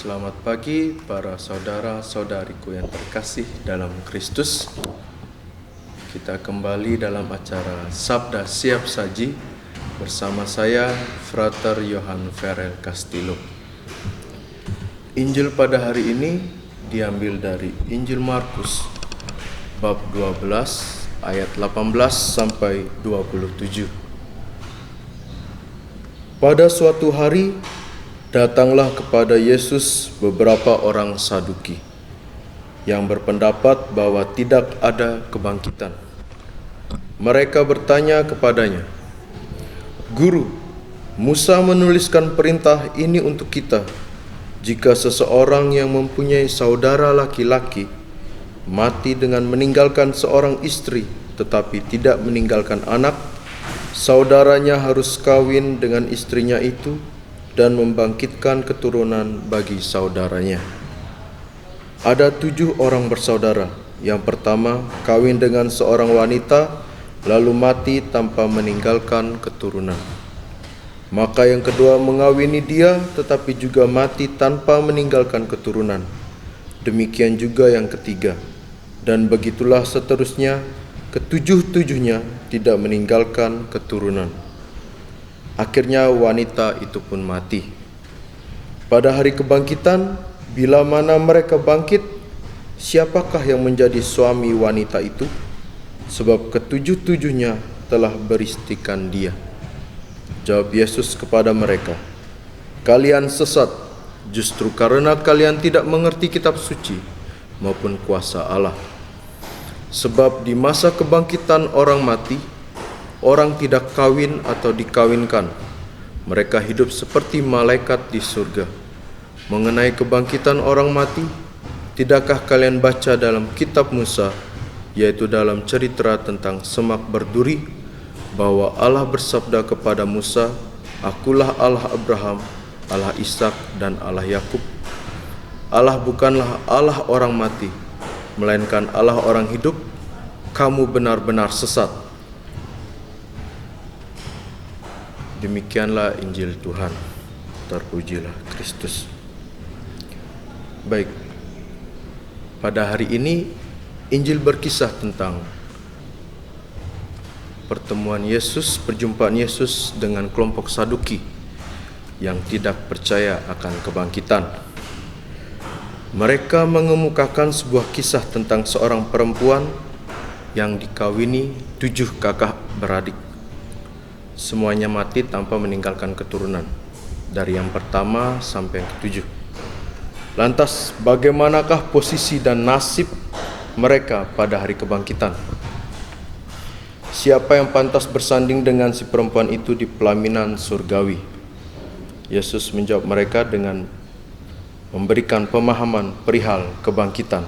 Selamat pagi para saudara-saudariku yang terkasih dalam Kristus. Kita kembali dalam acara Sabda Siap Saji bersama saya, Frater Johan Ferel Castillo. Injil pada hari ini diambil dari Injil Markus bab 12 ayat 18 sampai 27. Pada suatu hari datanglah kepada Yesus beberapa orang Saduki yang berpendapat bahwa tidak ada kebangkitan. Mereka bertanya kepadanya, "Guru, Musa menuliskan perintah ini untuk kita. Jika seseorang yang mempunyai saudara laki-laki mati dengan meninggalkan seorang istri tetapi tidak meninggalkan anak, saudaranya harus kawin dengan istrinya itu dan membangkitkan keturunan bagi saudaranya. Ada 7 orang bersaudara. Yang pertama kawin dengan seorang wanita, lalu mati tanpa meninggalkan keturunan. Maka yang kedua mengawini dia, tetapi juga mati tanpa meninggalkan keturunan. Demikian juga yang ketiga. Dan begitulah seterusnya, ketujuh-tujuhnya tidak meninggalkan keturunan. Akhirnya wanita itu pun mati. Pada hari kebangkitan, bila mana mereka bangkit, siapakah yang menjadi suami wanita itu? Sebab ketujuh-tujuhnya telah beristikan dia." Jawab Yesus kepada mereka, "Kalian sesat, justru karena kalian tidak mengerti kitab suci maupun kuasa Allah. Sebab di masa kebangkitan orang mati, orang tidak kawin atau dikawinkan. Mereka hidup seperti malaikat di surga. Mengenai kebangkitan orang mati, tidakkah kalian baca dalam kitab Musa, yaitu dalam cerita tentang semak berduri, bahwa Allah bersabda kepada Musa, 'Akulah Allah Abraham, Allah Ishak dan Allah Yakub.' Allah bukanlah Allah orang mati, melainkan Allah orang hidup. Kamu benar-benar sesat." Demikianlah Injil Tuhan. Terpujilah Kristus. Baik, pada hari ini Injil berkisah tentang pertemuan Yesus, perjumpaan Yesus dengan kelompok Saduki yang tidak percaya akan kebangkitan. Mereka mengemukakan sebuah kisah tentang seorang perempuan yang dikawini 7 kakak beradik. Semuanya mati tanpa meninggalkan keturunan, dari yang pertama sampai yang ke-7. Lantas bagaimanakah posisi dan nasib mereka pada hari kebangkitan? Siapa yang pantas bersanding dengan si perempuan itu di pelaminan surgawi? Yesus menjawab mereka dengan memberikan pemahaman perihal kebangkitan,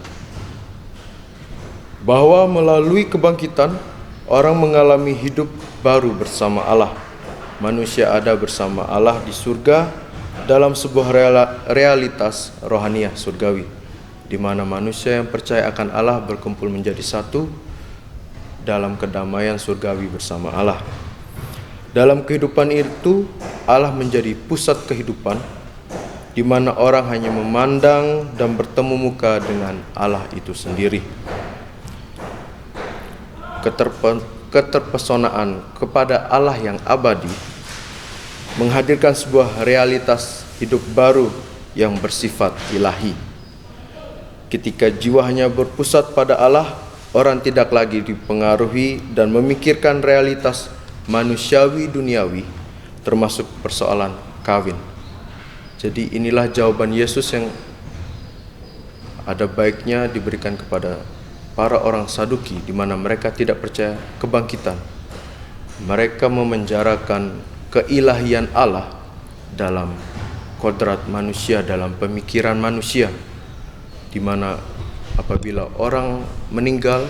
bahwa melalui kebangkitan orang mengalami hidup baru bersama Allah. Manusia ada bersama Allah di surga dalam sebuah realitas rohaniah surgawi, di mana manusia yang percaya akan Allah berkumpul menjadi satu dalam kedamaian surgawi bersama Allah. Dalam kehidupan itu, Allah menjadi pusat kehidupan, di mana orang hanya memandang dan bertemu muka dengan Allah itu sendiri. Keterpesonaan kepada Allah yang abadi menghadirkan sebuah realitas hidup baru yang bersifat ilahi. Ketika jiwa hanya berpusat pada Allah, orang tidak lagi dipengaruhi dan memikirkan realitas manusiawi duniawi, termasuk persoalan kawin. Jadi inilah jawaban Yesus yang ada baiknya diberikan kepada para orang Saduki, di mana mereka tidak percaya kebangkitan. Mereka memenjarakan keilahian Allah dalam kodrat manusia, dalam pemikiran manusia, di mana apabila orang meninggal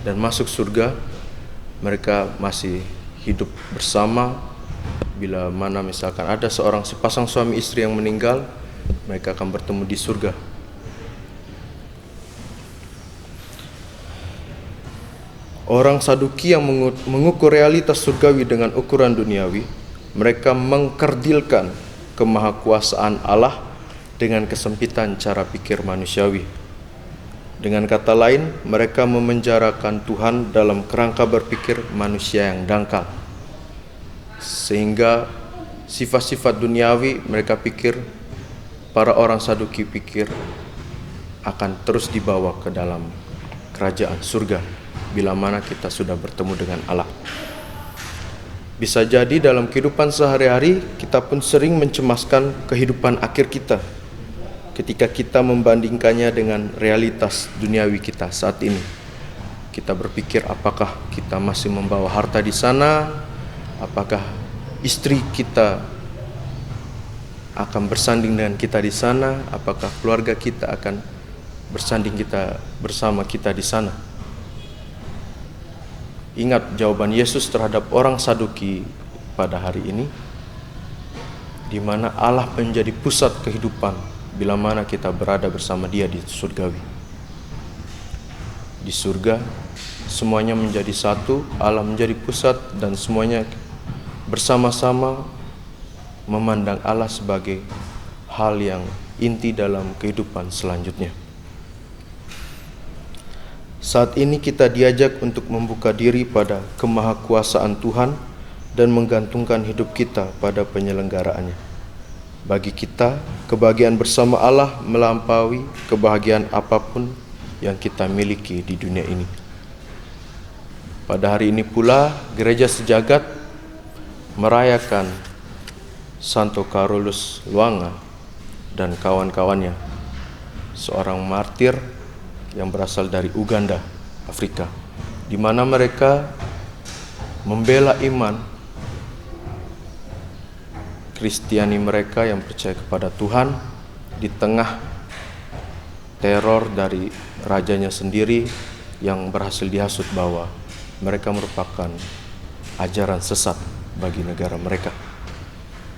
dan masuk surga, mereka masih hidup bersama. Bila mana misalkan ada sepasang suami istri yang meninggal, mereka akan bertemu di surga. Orang Saduki yang mengukur realitas surgawi dengan ukuran duniawi, mereka mengkerdilkan kemahakuasaan Allah dengan kesempitan cara pikir manusiawi. Dengan kata lain, mereka memenjarakan Tuhan dalam kerangka berpikir manusia yang dangkal. Sehingga sifat-sifat duniawi mereka pikir, para orang Saduki pikir akan terus dibawa ke dalam kerajaan surga bila mana kita sudah bertemu dengan Allah. Bisa jadi dalam kehidupan sehari-hari kita pun sering mencemaskan kehidupan akhir kita ketika kita membandingkannya dengan realitas duniawi kita saat ini. Kita berpikir apakah kita masih membawa harta di sana, apakah istri kita akan bersanding dengan kita di sana, apakah keluarga kita akan bersanding kita bersama kita di sana. Ingat jawaban Yesus terhadap orang Saduki pada hari ini, di mana Allah menjadi pusat kehidupan bila mana kita berada bersama Dia di surgawi. Di surga semuanya menjadi satu, Allah menjadi pusat, dan semuanya bersama-sama memandang Allah sebagai hal yang inti dalam kehidupan selanjutnya. Saat ini kita diajak untuk membuka diri pada kemahakuasaan Tuhan dan menggantungkan hidup kita pada penyelenggaraannya. Bagi kita, kebahagiaan bersama Allah melampaui kebahagiaan apapun yang kita miliki di dunia ini. Pada hari ini pula, Gereja Sejagat merayakan Santo Carolus Luanga dan kawan-kawannya, seorang martir yang berasal dari Uganda, Afrika, di mana mereka membela iman Kristiani mereka yang percaya kepada Tuhan di tengah teror dari rajanya sendiri yang berhasil dihasut bahwa mereka merupakan ajaran sesat bagi negara mereka.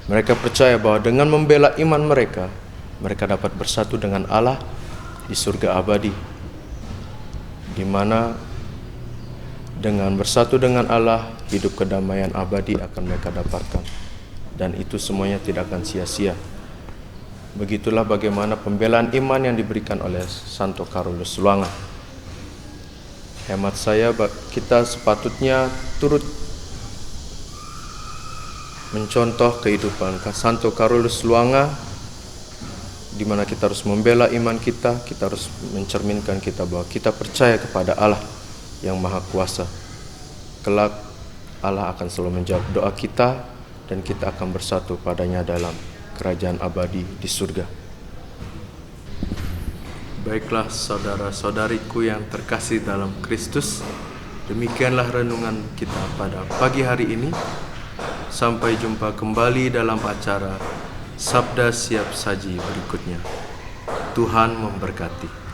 Mereka percaya bahwa dengan membela iman mereka, mereka dapat bersatu dengan Allah di surga abadi, di mana dengan bersatu dengan Allah, hidup kedamaian abadi akan mereka dapatkan, dan itu semuanya tidak akan sia-sia. Begitulah bagaimana pembelaan iman yang diberikan oleh Santo Carolus Luanga. Hemat saya, kita sepatutnya turut mencontoh kehidupan Santo Carolus Luanga, di mana kita harus membela iman kita harus mencerminkan kita bahwa kita percaya kepada Allah yang Maha Kuasa. Kelak Allah akan selalu menjawab doa kita dan kita akan bersatu padanya dalam kerajaan abadi di surga. Baiklah saudara-saudariku yang terkasih dalam Kristus, demikianlah renungan kita pada pagi hari ini. Sampai jumpa kembali dalam acara Sabda Siap Saji berikutnya. Tuhan memberkati.